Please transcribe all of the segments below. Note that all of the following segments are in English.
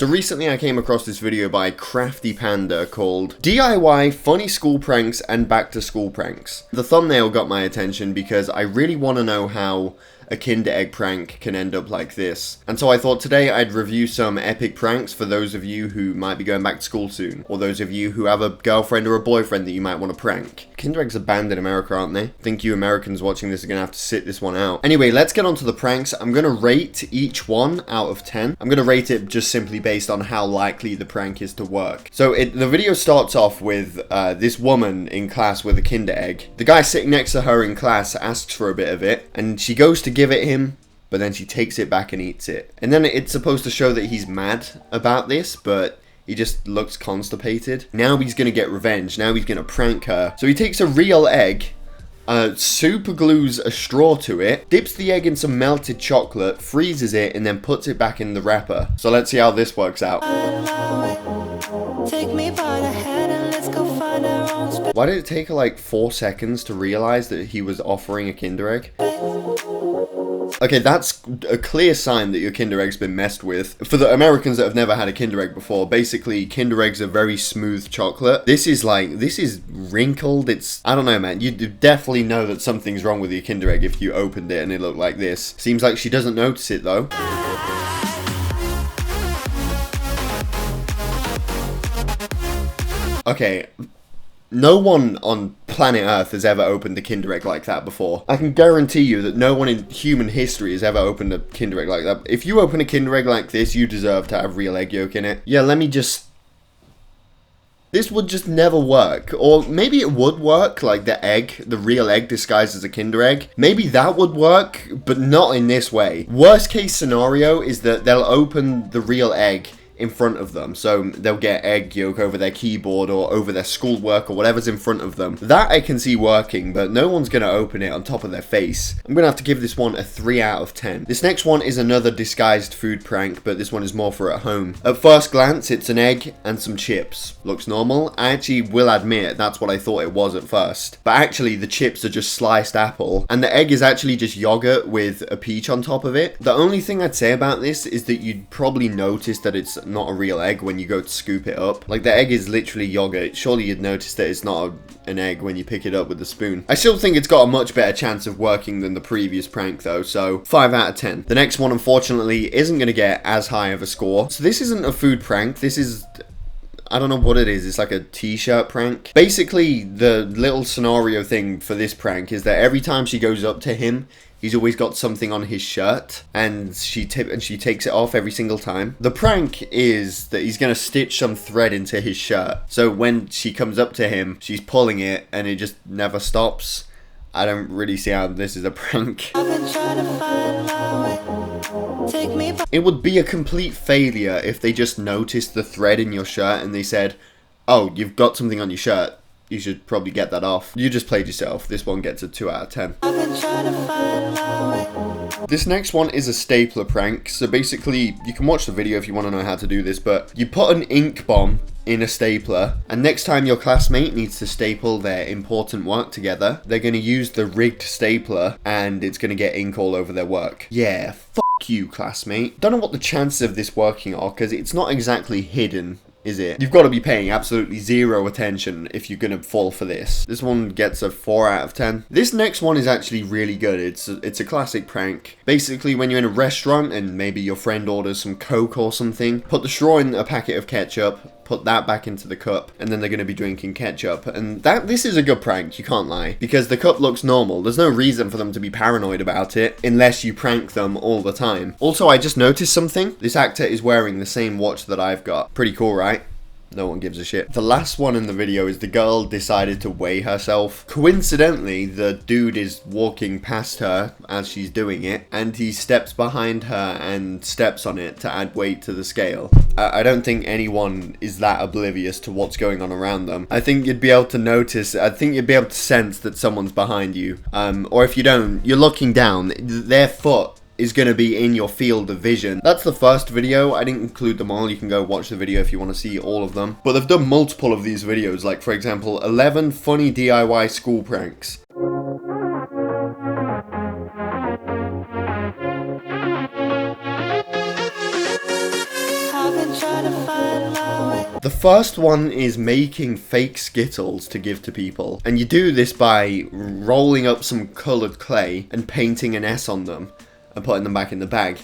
So recently I came across this video by Crafty Panda called DIY Funny School Pranks and Back to School Pranks. The thumbnail got my attention because I really want to know how a Kinder Egg prank can end up like this. And so I thought today I'd review some epic pranks for those of you who might be going back to school soon, or those of you who have a girlfriend or a boyfriend that you might want to prank. Kinder Eggs are banned in America, aren't they? I think you Americans watching this are going to have to sit this one out. Anyway, let's get on to the pranks. I'm going to rate each one out of 10. I'm going to rate it just simply based on how likely the prank is to work. So the video starts off with this woman in class with a Kinder Egg. The guy sitting next to her in class asks for a bit of it, and she goes to give it him, but then she takes it back and eats it. And then it's supposed to show that he's mad about this, but he just looks constipated. Now he's gonna get revenge. Now he's gonna prank her. So he takes a real egg, super glues a straw to it, dips the egg in some melted chocolate, freezes it, and then puts it back in the wrapper. So let's see how this works out. Take me by the hand and let's go find our own space. Why did it take her like 4 seconds to realize that he was offering a Kinder Egg? Okay, that's a clear sign that your Kinder Egg's been messed with. For the Americans that have never had a Kinder Egg before, basically Kinder Eggs are very smooth chocolate. This is wrinkled. I don't know, man. You definitely know that something's wrong with your Kinder Egg if you opened it and it looked like this. Seems like she doesn't notice it though. Okay, no one on planet Earth has ever opened a Kinder Egg like that before. I can guarantee you that no one in human history has ever opened a Kinder Egg like that. If you open a Kinder Egg like this, you deserve to have real egg yolk in it. Yeah, this would just never work. Or maybe it would work, like the real egg disguised as a Kinder Egg. Maybe that would work, but not in this way. Worst case scenario is that they'll open the real egg in front of them, so they'll get egg yolk over their keyboard or over their schoolwork or whatever's in front of them. That I can see working, but no one's gonna open it on top of their face. I'm gonna have to give this one a 3 out of 10. This next one is another disguised food prank, but this one is more for at home. At first glance, it's an egg and some chips. Looks normal. I actually will admit that's what I thought it was at first, but actually the chips are just sliced apple, and the egg is actually just yogurt with a peach on top of it. The only thing I'd say about this is that you'd probably notice that it's not a real egg when you go to scoop it up. Like, the egg is literally yogurt. Surely you'd notice that it's not an egg when you pick it up with the spoon. I still think it's got a much better chance of working than the previous prank though, so 5 out of 10. The next one unfortunately isn't going to get as high of a score. So this isn't a food prank, this is, I don't know what it is. It's like a t-shirt prank. Basically, the little scenario thing for this prank is that every time she goes up to him, he's always got something on his shirt, and she takes it off every single time. The prank is that he's gonna stitch some thread into his shirt. So when she comes up to him, she's pulling it, and it just never stops. I don't really see how this is a prank. It would be a complete failure if they just noticed the thread in your shirt and they said, "Oh, you've got something on your shirt. You should probably get that off." You just played yourself. This one gets a 2 out of 10. This next one is a stapler prank. So basically, you can watch the video if you want to know how to do this, but you put an ink bomb in a stapler, and next time your classmate needs to staple their important work together, they're going to use the rigged stapler, and it's going to get ink all over their work. Yeah, fuck you, classmate. Don't know what the chances of this working are, because it's not exactly hidden, is it? You've got to be paying absolutely zero attention if you're going to fall for this. This one gets a 4 out of 10. This next one is actually really good. It's a classic prank. Basically, when you're in a restaurant and maybe your friend orders some Coke or something, put the straw in a packet of ketchup, put that back into the cup, and then they're going to be drinking ketchup. And this is a good prank, you can't lie, because the cup looks normal. There's no reason for them to be paranoid about it unless you prank them all the time. Also, I just noticed something. This actor is wearing the same watch that I've got. Pretty cool, right? No one gives a shit. The last one in the video is the girl decided to weigh herself. Coincidentally, the dude is walking past her as she's doing it, and he steps behind her and steps on it to add weight to the scale. I don't think anyone is that oblivious to what's going on around them. I think you'd be able to notice, I think you'd be able to sense that someone's behind you. Or if you don't, you're looking down, their foot is going to be in your field of vision. That's the first video. I didn't include them all. You can go watch the video if you want to see all of them. But they've done multiple of these videos, like for example, 11 funny DIY school pranks. I've been trying The first one is making fake Skittles to give to people. And you do this by rolling up some coloured clay and painting an S on them and putting them back in the bag.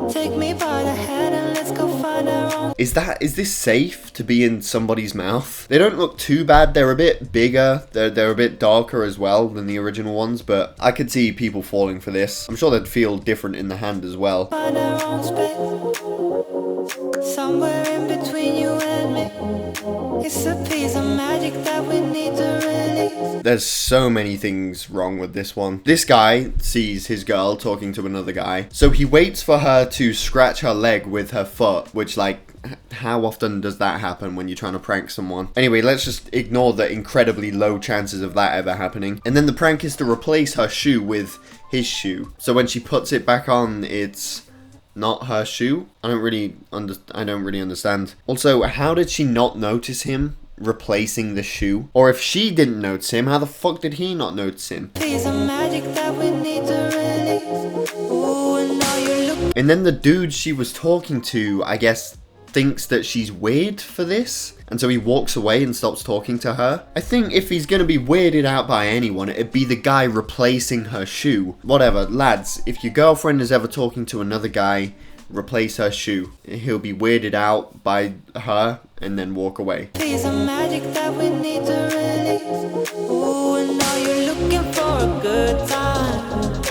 Take me by the hand and let's go find our own. Is this safe to be in somebody's mouth? They don't look too bad. They're a bit bigger. They're a bit darker as well than the original ones, but I could see people falling for this. I'm sure they'd feel different in the hand as well. Find our own space. Somewhere in between you and me. It's a piece of magic that we need to release. There's so many things wrong with this one. This guy sees his girl talking to another guy, so he waits for her to scratch her leg with her foot, which, like, how often does that happen when you're trying to prank someone? Anyway, let's just ignore the incredibly low chances of that ever happening. And then the prank is to replace her shoe with his shoe. So when she puts it back on, it's not her shoe. I don't really understand. Also, how did she not notice him replacing the shoe? Or if she didn't notice him, how the fuck did he not notice him? And then the dude she was talking to, I guess, thinks that she's weird for this, and so he walks away and stops talking to her. I think if he's gonna be weirded out by anyone, it'd be the guy replacing her shoe. Whatever, lads, if your girlfriend is ever talking to another guy, replace her shoe. He'll be weirded out by her and then walk away. Magic that we need to release. Ooh, and now you're looking for a good time.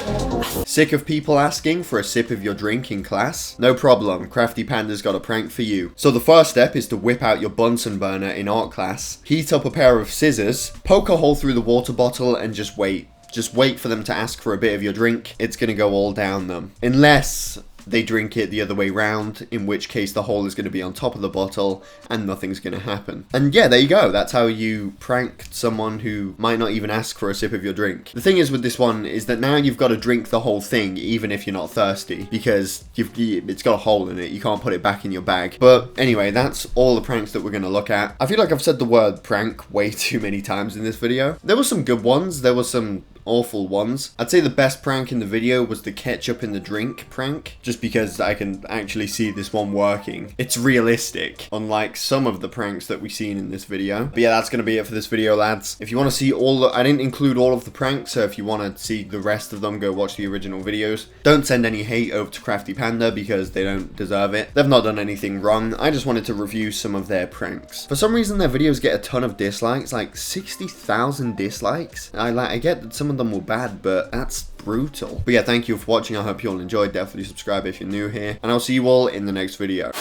Sick of people asking for a sip of your drink in class? No problem, Crafty Panda's got a prank for you. So the first step is to whip out your Bunsen burner in art class, heat up a pair of scissors, poke a hole through the water bottle and just wait. Just wait for them to ask for a bit of your drink. It's gonna go all down them. Unless they drink it the other way round, in which case the hole is going to be on top of the bottle and nothing's going to happen. And yeah, there you go. That's how you prank someone who might not even ask for a sip of your drink. The thing is with this one is that now you've got to drink the whole thing even if you're not thirsty, because it's got a hole in it. You can't put it back in your bag. But anyway, that's all the pranks that we're going to look at. I feel like I've said the word prank way too many times in this video. There were some good ones. There were some awful ones. I'd say the best prank in the video was the ketchup in the drink prank, just because I can actually see this one working. It's realistic, unlike some of the pranks that we've seen in this video. But yeah, that's gonna be it for this video, lads. If you want to see I didn't include all of the pranks, so if you want to see the rest of them, go watch the original videos. Don't send any hate over to Crafty Panda because they don't deserve it. They've not done anything wrong. I just wanted to review some of their pranks. For some reason, their videos get a ton of dislikes, like 60,000 dislikes. I get that some of them were bad, but that's brutal. But yeah, thank you for watching. I hope you all enjoyed. Definitely subscribe if you're new here, and I'll see you all in the next video.